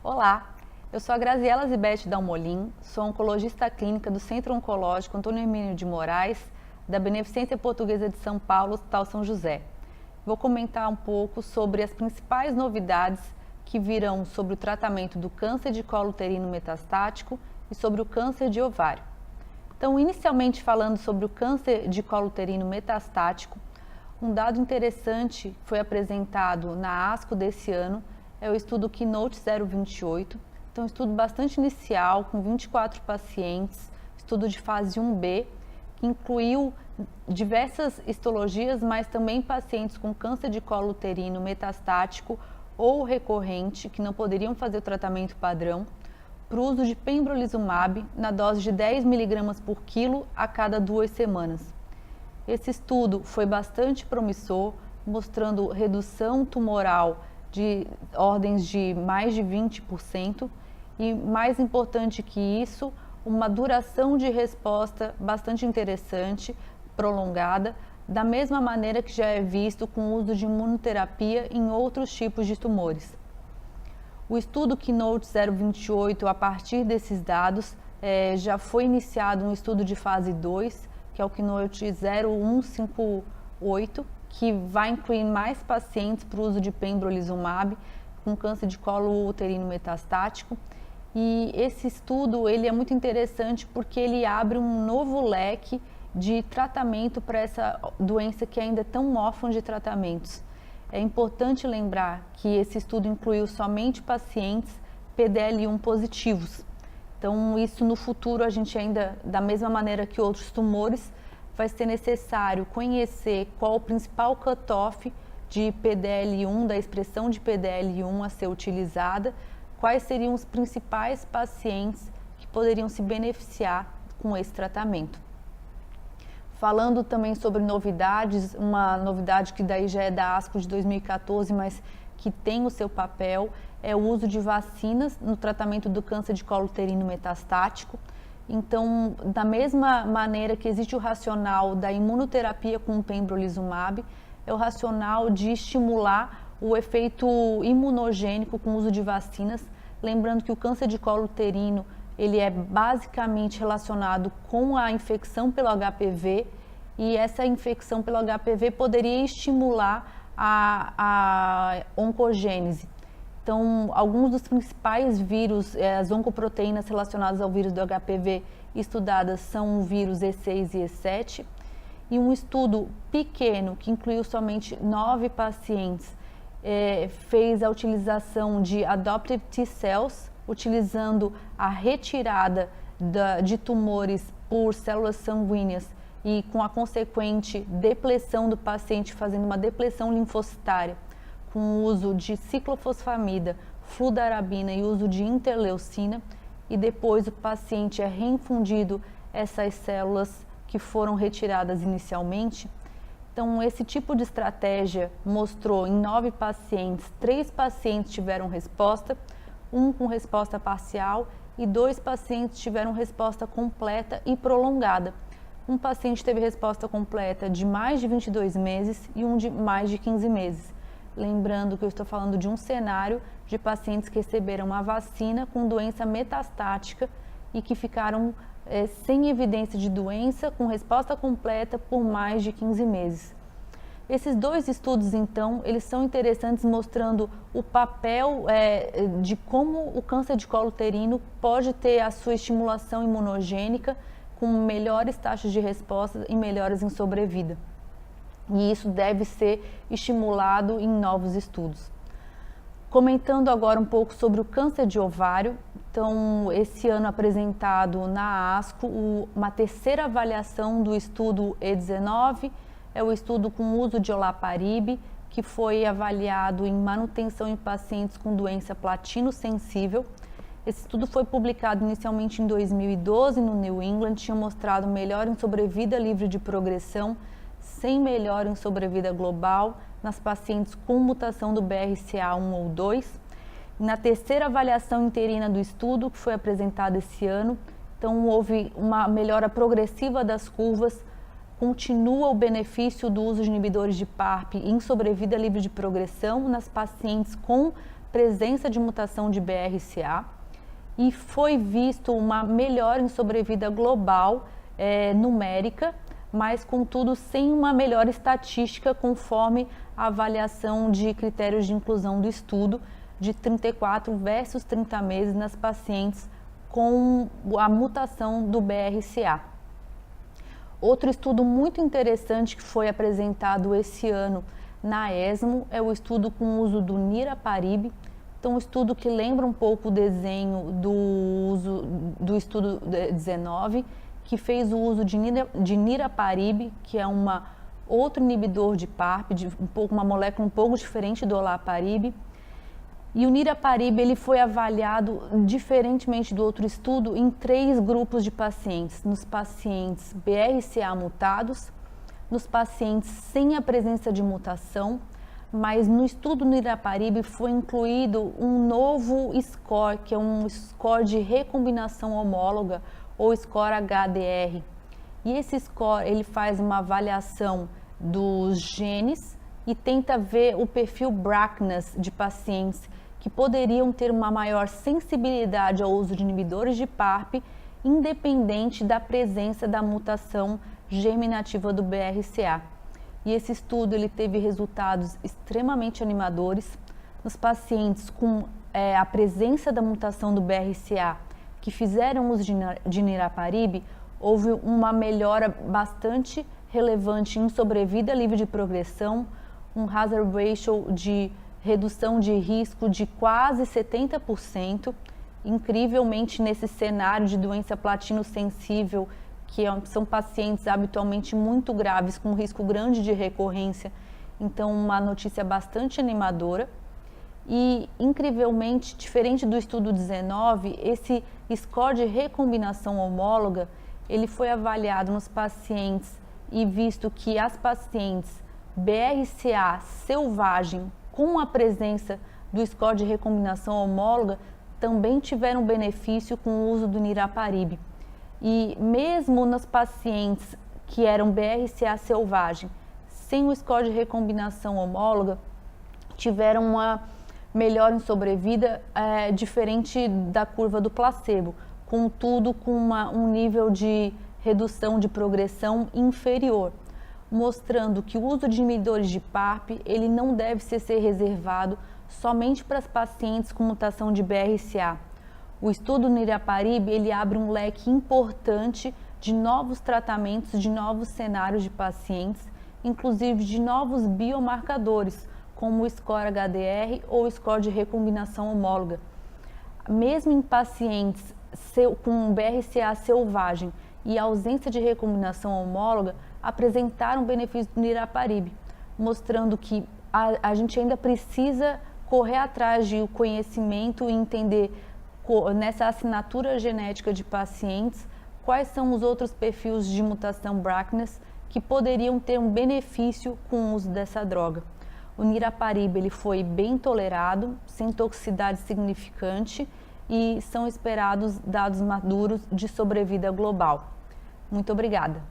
Olá, eu sou a Graziela Zibete Dalmolin, sou oncologista clínica do Centro Oncológico Antônio Hermínio de Moraes, da Beneficência Portuguesa de São Paulo, Hospital São José. Vou comentar um pouco sobre as principais novidades que virão sobre o tratamento do câncer de colo uterino metastático e sobre o câncer de ovário. Então, inicialmente falando sobre o câncer de colo uterino metastático, um dado interessante foi apresentado na ASCO desse ano, é o estudo Keynote 028, então um estudo bastante inicial, com 24 pacientes, estudo de fase 1B, que incluiu diversas histologias, mas também pacientes com câncer de colo uterino metastático ou recorrente, que não poderiam fazer o tratamento padrão, para o uso de pembrolizumab na dose de 10 mg por quilo a cada 2 semanas. Esse estudo foi bastante promissor, mostrando redução tumoral de ordens de mais de 20% e, mais importante que isso, uma duração de resposta bastante interessante, prolongada, da mesma maneira que já é visto com o uso de imunoterapia em outros tipos de tumores. O estudo Keynote 028, a partir desses dados, já foi iniciado um estudo de fase 2, que é o Keynote 0158, que vai incluir mais pacientes para o uso de pembrolizumab com câncer de colo uterino metastático. E esse estudo ele é muito interessante porque ele abre um novo leque de tratamento para essa doença que ainda é tão órfã de tratamentos. É importante lembrar que esse estudo incluiu somente pacientes PDL1 positivos. Então, isso no futuro a gente ainda, da mesma maneira que outros tumores, vai ser necessário conhecer qual o principal cutoff de PDL1, da expressão de PDL1 a ser utilizada, quais seriam os principais pacientes que poderiam se beneficiar com esse tratamento. Falando também sobre novidades, uma novidade que daí já é da ASCO de 2014, mas que tem o seu papel, é o uso de vacinas no tratamento do câncer de colo uterino metastático. Então, da mesma maneira que existe o racional da imunoterapia com o pembrolizumab, é o racional de estimular o efeito imunogênico com o uso de vacinas, lembrando que o câncer de colo uterino ele é basicamente relacionado com a infecção pelo HPV e essa infecção pelo HPV poderia estimular a oncogênese. Então, alguns dos principais vírus, as oncoproteínas relacionadas ao vírus do HPV estudadas são o vírus E6 e E7. E um estudo pequeno, que incluiu somente 9 pacientes, fez a utilização de adoptive T-cells, utilizando a retirada de tumores por células sanguíneas e com a consequente depressão do paciente, fazendo uma depressão linfocitária, com o uso de ciclofosfamida, fludarabina e uso de interleucina, e depois o paciente é reinfundido essas células que foram retiradas inicialmente. Então, esse tipo de estratégia mostrou em 9 pacientes, 3 pacientes tiveram resposta, 1 com resposta parcial e 2 pacientes tiveram resposta completa e prolongada. Um paciente teve resposta completa de mais de 22 meses e um de mais de 15 meses. Lembrando que eu estou falando de um cenário de pacientes que receberam a vacina com doença metastática e que ficaram sem evidência de doença, com resposta completa por mais de 15 meses. Esses 2 estudos, então, eles são interessantes mostrando o papel de como o câncer de colo uterino pode ter a sua estimulação imunogênica com melhores taxas de resposta e melhoras em sobrevida. E isso deve ser estimulado em novos estudos. Comentando agora um pouco sobre o câncer de ovário, então esse ano apresentado na ASCO uma terceira avaliação do estudo E19, é o estudo com uso de olaparib, que foi avaliado em manutenção em pacientes com doença platino-sensível. Esse estudo foi publicado inicialmente em 2012 no New England, tinha mostrado melhora em sobrevida livre de progressão, sem melhora em sobrevida global nas pacientes com mutação do BRCA1 ou 2. Na terceira avaliação interina do estudo, que foi apresentada esse ano, então houve uma melhora progressiva das curvas, continua o benefício do uso de inibidores de PARP em sobrevida livre de progressão nas pacientes com presença de mutação de BRCA e foi visto uma melhora em sobrevida global numérica, mas contudo sem uma melhora estatística conforme a avaliação de critérios de inclusão do estudo de 34 versus 30 meses nas pacientes com a mutação do BRCA. Outro estudo muito interessante que foi apresentado esse ano na ESMO é o estudo com o uso do niraparib. Então, um estudo que lembra um pouco o desenho do estudo 19, que fez o uso de niraparib, que é outro inibidor de PARP, uma molécula um pouco diferente do olaparib. E o niraparib ele foi avaliado diferentemente do outro estudo em 3 grupos de pacientes: nos pacientes BRCA mutados, nos pacientes sem a presença de mutação, mas no estudo niraparib foi incluído um novo score, que é um score de recombinação homóloga ou score HDR. E esse score ele faz uma avaliação dos genes e tenta ver o perfil BRCA de pacientes que poderiam ter uma maior sensibilidade ao uso de inibidores de PARP, independente da presença da mutação germinativa do BRCA. E esse estudo ele teve resultados extremamente animadores. Nos pacientes com a presença da mutação do BRCA que fizeram uso de niraparib, houve uma melhora bastante relevante em sobrevida livre de progressão, um hazard ratio de redução de risco de quase 70%, incrivelmente nesse cenário de doença platino-sensível, que são pacientes habitualmente muito graves, com risco grande de recorrência. Então, uma notícia bastante animadora. E, incrivelmente, diferente do estudo 19, esse score de recombinação homóloga, ele foi avaliado nos pacientes e visto que as pacientes BRCA selvagem com a presença do score de recombinação homóloga também tiveram benefício com o uso do niraparib. E mesmo nos pacientes que eram BRCA selvagem, sem o score de recombinação homóloga, tiveram uma melhora em sobrevida diferente da curva do placebo, contudo com um nível de redução de progressão inferior, mostrando que o uso de inibidores de PARP ele não deve ser reservado somente para as pacientes com mutação de BRCA. O estudo niraparib ele abre um leque importante de novos tratamentos, de novos cenários de pacientes, inclusive de novos biomarcadores, como o score HDR ou o score de recombinação homóloga. Mesmo em pacientes com BRCA selvagem e ausência de recombinação homóloga, apresentaram benefício do niraparib, mostrando que a gente ainda precisa correr atrás de conhecimento e entender nessa assinatura genética de pacientes quais são os outros perfis de mutação BRCA que poderiam ter um benefício com o uso dessa droga. O niraparib ele foi bem tolerado, sem toxicidade significante e são esperados dados maduros de sobrevida global. Muito obrigada.